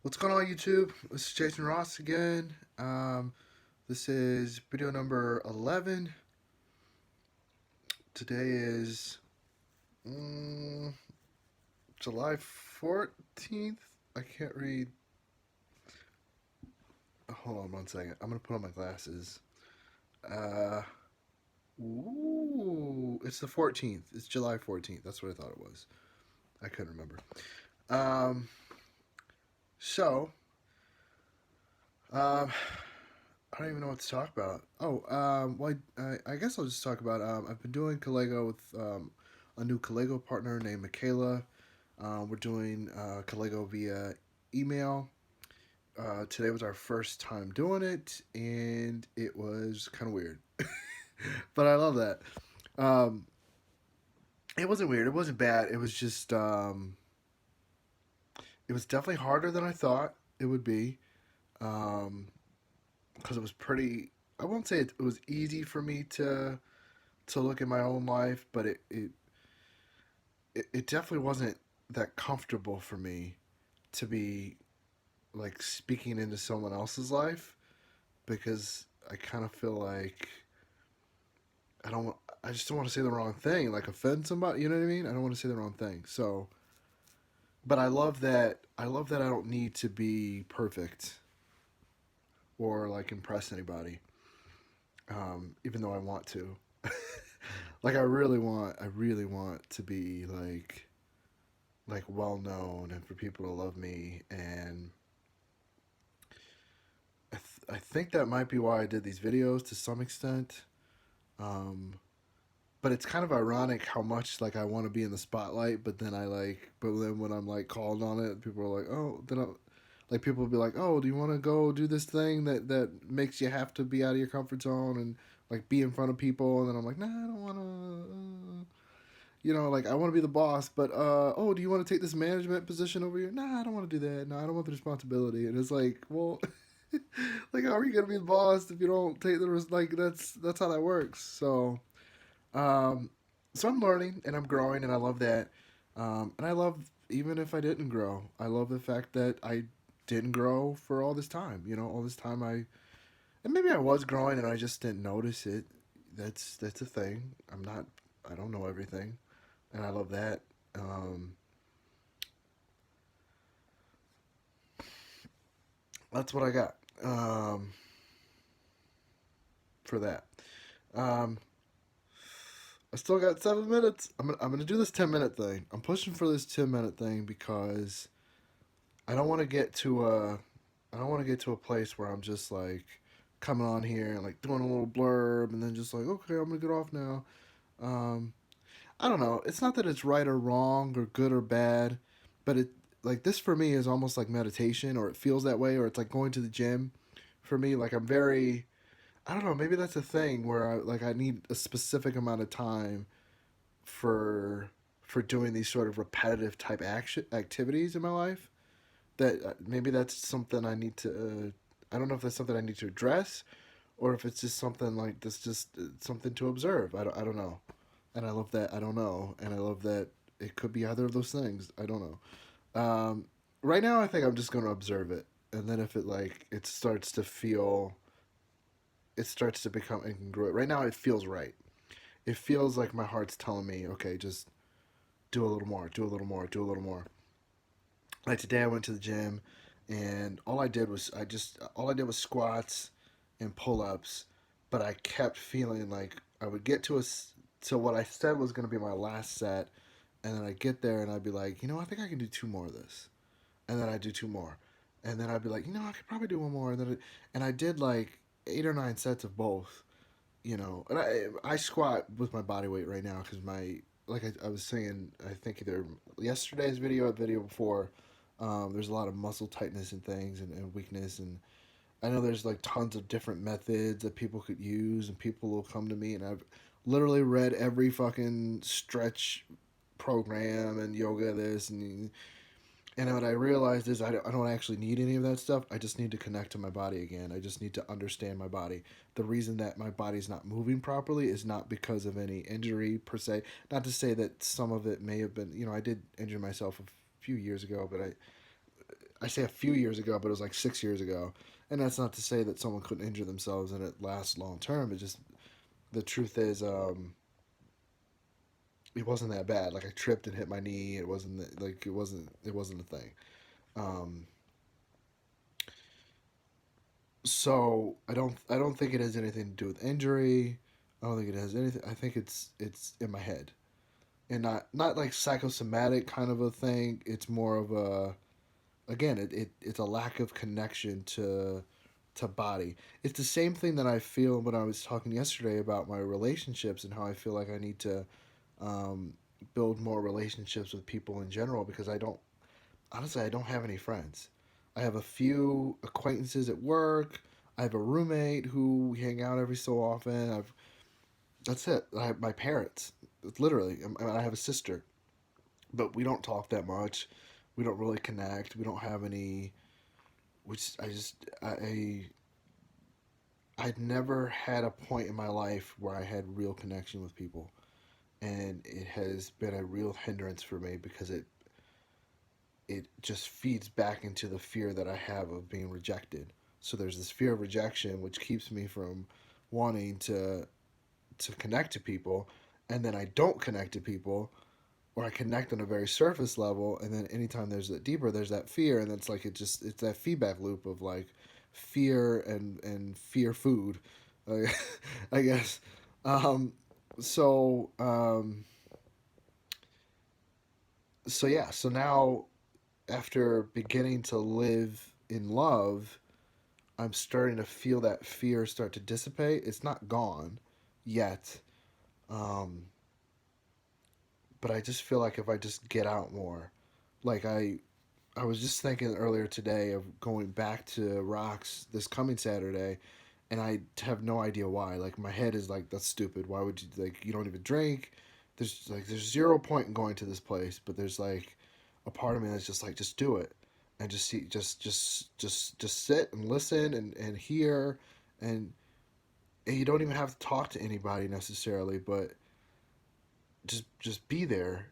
What's going on, YouTube? This is Jason Ross again. This is video number 11. Today is mm, July 14th. I can't read. Hold on one second. I'm going to put on my glasses. Uh, it's the 14th. It's July 14th. That's what I thought it was. I couldn't remember. Um, so, um, I don't even know what to talk about. I guess I'll just talk about. I've been doing Kalego with a new Kalego partner named Michaela. We're doing Kalego via email. Today was our first time doing it, and it was kind of weird, but I love that. Um, it wasn't weird. It wasn't bad. It was just. It was definitely harder than I thought it would be. Um, because it was pretty. I won't say it was easy for me to look at my own life, but it definitely wasn't that comfortable for me to be like speaking into someone else's life because I kind of feel like I don't want, I just don't want to say the wrong thing, like offend somebody, you know what I mean? I don't want to say the wrong thing. So, but I love that I don't need to be perfect or like impress anybody. Even though I want to. Like I really want to be like well known and for people to love me, and I think that might be why I did these videos to some extent. Um, but it's kind of ironic how much like I want to be in the spotlight, but then when I'm like called on it, people are like, oh, like people will be like, oh, do you want to go do this thing that makes you have to be out of your comfort zone and like be in front of people, and then I'm like, nah, I don't want to. Like I want to be the boss, but oh, do you want to take this management position over here? Nah, I don't want to do that. No, I don't want the responsibility. And it's like, well, like how are you gonna be the boss if you don't take the like that's how that works. Um, so I'm learning and I'm growing, and I love that. And I love even if I didn't grow, I love the fact that I didn't grow for all this time. All this time and maybe I was growing and I just didn't notice it. That's a thing. I don't know everything, and I love that. Um, that's what I got for that. Um, I still got 7 minutes. I'm gonna do this 10 minute thing. I'm pushing for this 10 minute thing because I don't want to get to a I don't want to get to a place where I'm just like coming on here and like doing a little blurb and then just like okay, I'm gonna get off now. Um, I don't know. It's not that it's right or wrong or good or bad, but it like this for me is almost like meditation, or it feels that way, or it's like going to the gym for me. Like I'm very I don't know, maybe that's a thing where I need a specific amount of time for for doing these sort of repetitive type action activities in my life. That maybe that's something I need to I don't know if that's something I need to address or if it's just something like that's just something to observe. I don't know. And I love that I don't know, and I love that it could be either of those things. I don't know. Right now I think I'm just going to observe it, and then if it like it starts to become incongruent. Right now it feels right. It feels like my heart's telling me, okay, just do a little more, do a little more, do a little more. Like today I went to the gym and all I did was squats and pull-ups, but I kept feeling like I would get to what I said was going to be my last set, and then I get there and I'd be like, I think I can do two more of this. And then I do two more. And then I'd be like, I could probably do one more, and I did like 8 or 9 sets of both. And I squat with my body weight right now because I was saying, I think either yesterday's video or the video before, there's a lot of muscle tightness and things, and weakness, and I know there's like tons of different methods that people could use, and people will come to me, and I've literally read every fucking stretch program and yoga this, and what I realized is I don't actually need any of that stuff. I just need to connect to my body again. I just need to understand my body. The reason that my body's not moving properly is not because of any injury per se. Not to say that some of it may have been, I did injure myself a few years ago, but I say a few years ago, but it was like 6 years ago. And that's not to say that someone couldn't injure themselves and it lasts long term. It just the truth is, it wasn't that bad. Like I tripped and hit my knee. It wasn't like it wasn't a thing. Um, so I don't think it has anything to do with injury. I don't think it has anything. I think it's in my head and not like psychosomatic kind of a thing. It's more of a again it's a lack of connection to body. It's the same thing that I feel when I was talking yesterday about my relationships and how I feel like I need to um, build more relationships with people in general because I don't honestly I don't have any friends. I have a few acquaintances at work. I have a roommate who we hang out every so often. I've that's it. I have my parents. Literally, I have a sister, but we don't talk that much. We don't really connect. We don't have any. Which I just I'd never had a point in my life where I had real connection with people, and it has been a real hindrance for me because it just feeds back into the fear that I have of being rejected. So there's this fear of rejection which keeps me from wanting to connect to people, and then I don't connect to people, or I connect on a very surface level, and then anytime there's that deeper, there's that fear, and it's like it's that feedback loop of like fear and fear food, uh, I guess. Um, so so yeah, so now after beginning to live in love, I'm starting to feel that fear start to dissipate. It's not gone yet, um, but I just feel like if I just get out more, like I was just thinking earlier today of going back to Rocks this coming Saturday, and I have no idea why. Like my head is like, that's stupid. Why would you like? You don't even drink. There's zero point in going to this place, but there's like a part of me that's just like, just do it, and just see, just sit and listen and hear, and, and you don't even have to talk to anybody necessarily, but just be there.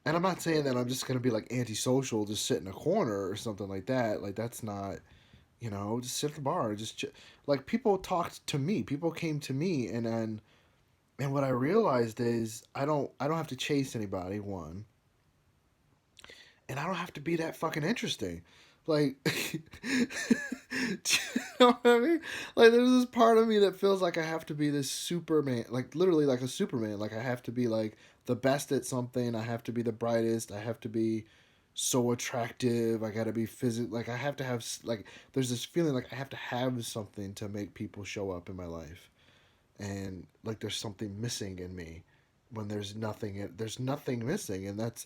And I'm not saying that I'm just gonna be like antisocial, just sit in a corner or something like that. Like that's not, just sit at the bar, like people talked to me, people came to me, and what I realized is I don't have to chase anybody. One, and I don't have to be that fucking interesting. Like, you know what I mean? Like, there's this part of me that feels like I have to be this Superman, like literally like a Superman. Like, I have to be like the best at something. I have to be the brightest. I have to be so attractive. I gotta be physical. Like, I have to have like. There's this feeling like I have to have something to make people show up in my life, and like there's something missing in me when there's nothing missing, and that's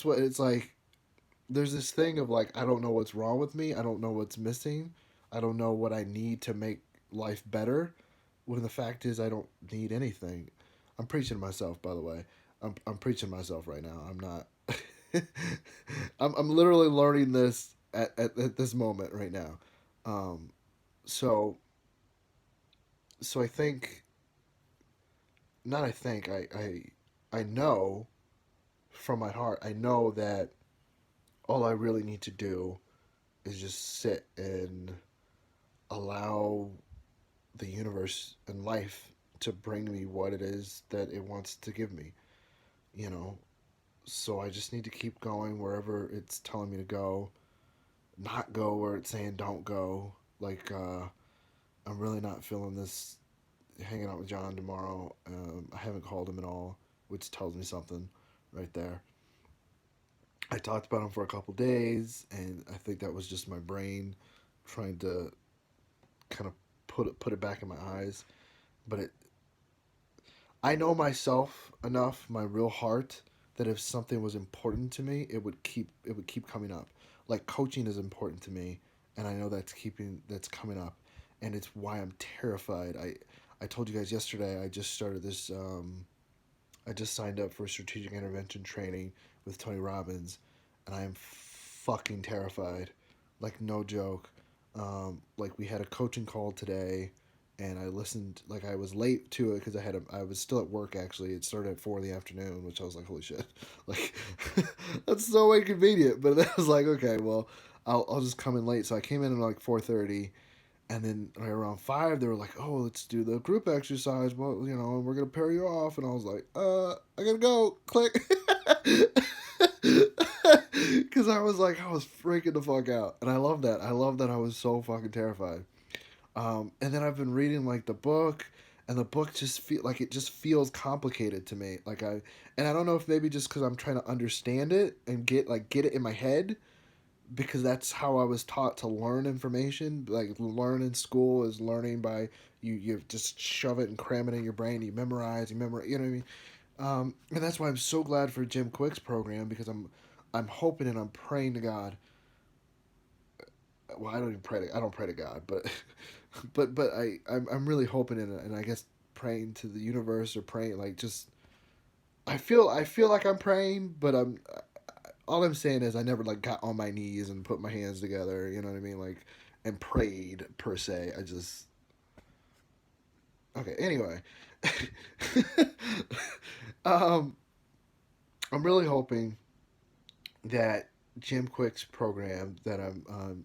what it's like. There's this thing of like I don't know what's wrong with me. I don't know what's missing. I don't know what I need to make life better. When the fact is I don't need anything. I'm preaching to myself, by the way. I'm preaching to myself right now. I'm not. I'm literally learning this at this moment right now. Um, so so I think not. I think I know from my heart. I know that all I really need to do is just sit and allow the universe and life to bring me what it is that it wants to give me, you know. So I just need to keep going wherever it's telling me to go, not go where it's saying don't go. Like I'm really not feeling this hanging out with John tomorrow. I haven't called him at all, which tells me something right there. I talked about him for a couple days, and I think that was just my brain trying to kind of put it back in my eyes. But I know myself enough, my real heart, that if something was important to me, it would keep coming up. Like coaching is important to me, and I know that's coming up, and it's why I'm terrified. I told you guys yesterday I just started this. I just signed up for strategic intervention training with Tony Robbins, and I am fucking terrified. Like no joke. Like we had a coaching call today, and I listened. Like I was late to it because I was still at work actually. It started at 4 in the afternoon, which I was like, holy shit, like that's so inconvenient. But then I was like, okay, well, I'll just come in late. So I came in at like 4:30, and then like, around 5 they were like, oh, let's do the group exercise. Well, we're gonna pair you off, and I was like, I gotta go. Click. Because I was like, I was freaking the fuck out, and I love that. I love that I was so fucking terrified. And then I've been reading like the book, and the book just feel like it just feels complicated to me. And I don't know if maybe just because I'm trying to understand it and get it in my head, because that's how I was taught to learn information. Like learn in school is learning by you just shove it and cram it in your brain. You memorize. You know what I mean? And that's why I'm so glad for Jim Quick's program, because I'm hoping and I'm praying to God. Well, I don't pray to God, but I'm really hoping, and I guess praying to the universe, or praying like just I feel like I'm praying, but I'm all I'm saying is I never like got on my knees and put my hands together, you know what I mean, like, and prayed per se. I just okay. Anyway, um, I'm really hoping that Jim Quick's program that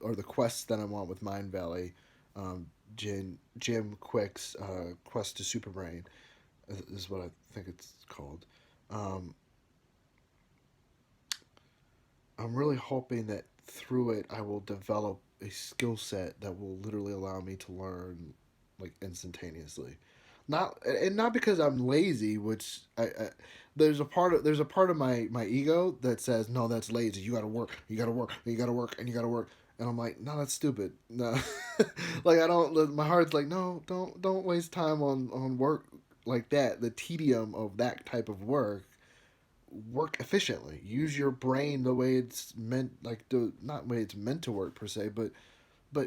or the quest that I'm on with Mind Valley, Jim Quick's quest to Superbrain is what I think it's called. Um, I'm really hoping that through it I will develop a skill set that will literally allow me to learn like instantaneously. Not because I'm lazy, which there's a part of my ego that says no, that's lazy. You got to work, you got to work, you got to work, and you got to work. And I'm like, no, that's stupid. No, like I don't. My heart's like, no, don't waste time on work like that. The tedium of that type of work efficiently. Use your brain the way it's meant, like the not way it's meant to work per se, but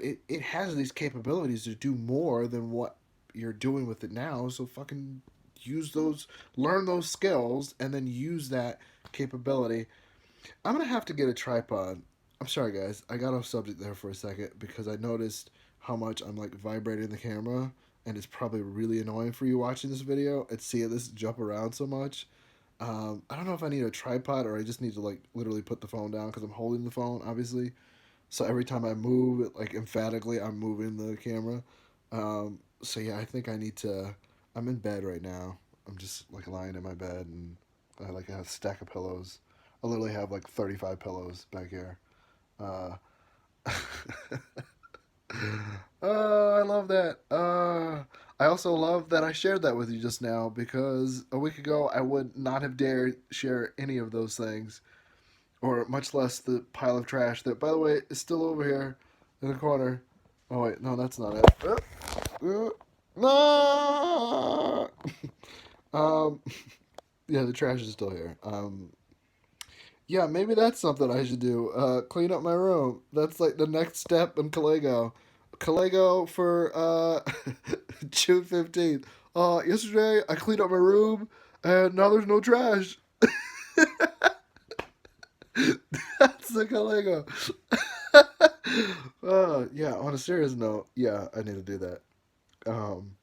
it has these capabilities to do more than what you're doing with it now. So fucking use those, learn those skills, and then use that capability. I'm gonna have to get a tripod. I'm sorry, guys. I got off subject there for a second because I noticed how much I'm like vibrating the camera, and it's probably really annoying for you watching this video and seeing this jump around so much. I don't know if I need a tripod or I just need to like literally put the phone down because I'm holding the phone, obviously. So every time I move, like emphatically, I'm moving the camera. So yeah, I think I need to. I'm in bed right now. I'm just like lying in my bed, and I like have a stack of pillows. I literally have like 35 pillows back here. Uh, oh, I love that. I also love that I shared that with you just now, because a week ago I would not have dared share any of those things, or much less the pile of trash that, by the way, is still over here in the corner. Oh wait, no, that's not it. No. um, yeah, the trash is still here. Yeah, maybe that's something I should do. Clean up my room. That's like the next step in Kalego. Kalego for June 15th. Yesterday I cleaned up my room, and now there's no trash. That's the Kalego. Yeah, on a serious note, yeah, I need to do that. Um,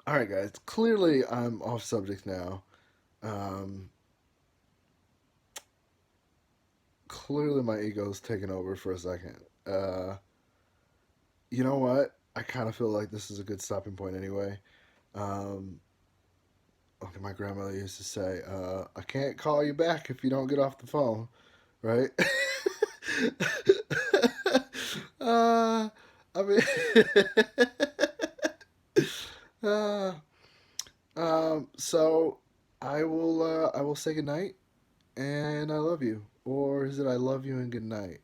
all right, guys. Clearly, I'm off subject now. Um, Clearly, my ego's taken over for a second. Uh, you know what? I kind of feel like this is a good stopping point anyway. Um, okay, my grandmother used to say, "I can't call you back if you don't get off the phone," right? uh, I mean, uh, so I will say goodnight and I love you, or is it I love you and good night?